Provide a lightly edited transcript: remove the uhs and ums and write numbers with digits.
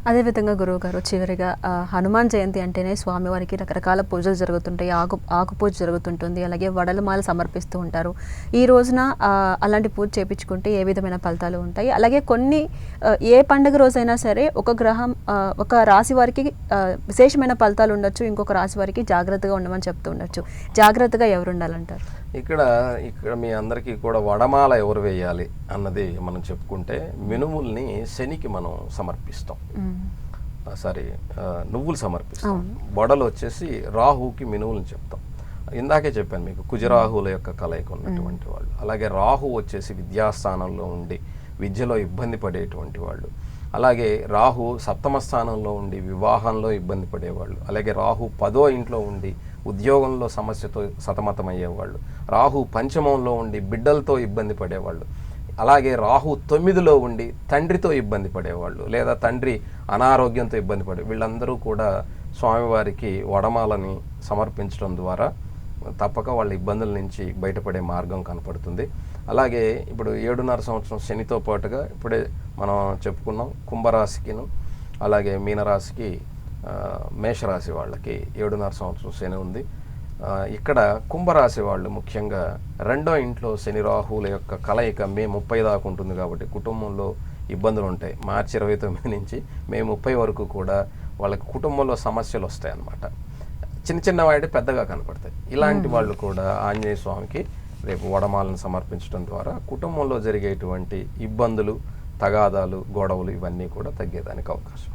అదేవిధంగా గురువుగారు చివరిగా హనుమాన్ జయంతి అంటేనే స్వామివారికి రకరకాల పూజలు జరుగుతుంటాయి. ఆకు పూజ జరుగుతుంటుంది. అలాగే వడలమాల సమర్పిస్తూ ఉంటారు. ఈ రోజున అలాంటి పూజ చేపించుకుంటే ఏ విధమైన ఫలితాలు ఉంటాయి? అలాగే కొన్ని ఏ పండుగ రోజైనా సరే ఒక గ్రహం ఒక రాశి వారికి విశేషమైన ఫలితాలు ఉండొచ్చు, ఇంకొక రాశి వారికి జాగ్రత్తగా ఉండమని చెప్తూ ఉండొచ్చు. జాగ్రత్తగా ఎవరు ఉండాలంటారు? ఇక్కడ మీ అందరికీ కూడా వడమాల ఎవరు వేయాలి అన్నది మనం చెప్పుకుంటే, మినుముల్ని శనికి మనం సమర్పిస్తాం, సారీ నువ్వులు సమర్పిస్తాం. వడలు వచ్చేసి రాహుకి మినుములను చెప్తాం. ఇందాకే చెప్పాను మీకు, కుజరాహుల యొక్క కలయిక ఉన్నటువంటి వాళ్ళు. అలాగే రాహు వచ్చేసి విద్యాస్థానంలో ఉండి విద్యలో ఇబ్బంది పడేటువంటి వాళ్ళు. అలాగే రాహు సప్తమ స్థానంలో ఉండి వివాహంలో ఇబ్బంది పడేవాళ్ళు. అలాగే రాహు 10వ ఇంట్లో ఉండి ఉద్యోగంలో సమస్యతో సతమతమయ్యేవాళ్ళు. రాహు పంచమంలో ఉండి బిడ్డలతో ఇబ్బంది పడేవాళ్ళు. అలాగే రాహు 9లో ఉండి తండ్రితో ఇబ్బంది పడేవాళ్ళు, లేదా తండ్రి అనారోగ్యంతో ఇబ్బంది పడే వీళ్ళందరూ కూడా స్వామివారికి వడమాలని సమర్పించడం ద్వారా తప్పక వాళ్ళ ఇబ్బందుల నుంచి బయటపడే మార్గం కనపడుతుంది. అలాగే ఇప్పుడు 7.5 సంవత్సరం శనితో పాటుగా ఇప్పుడే మనం చెప్పుకున్నాం, కుంభరాశికిను అలాగే మీనరాశికి మేషరాశి వాళ్ళకి 7.5 సంవత్సరం శని ఉంది. ఇక్కడ కుంభరాశి వాళ్ళు ముఖ్యంగా 2వ ఇంట్లో శని రాహువుల యొక్క కలయిక మే 30 దాకా ఉంటుంది కాబట్టి కుటుంబంలో ఇబ్బందులు ఉంటాయి. మార్చి 29 నుంచి మే 30 వరకు కూడా వాళ్ళకి కుటుంబంలో సమస్యలు వస్తాయి అన్నమాట. చిన్న చిన్న వాటి పెద్దగా కనపడతాయి. ఇలాంటి వాళ్ళు కూడా ఆంజనేయ స్వామికి రేపు వడమాలను సమర్పించడం ద్వారా కుటుంబంలో జరిగేటువంటి ఇబ్బందులు, తగాదాలు, గొడవలు ఇవన్నీ కూడా తగ్గేదానికి అవకాశం.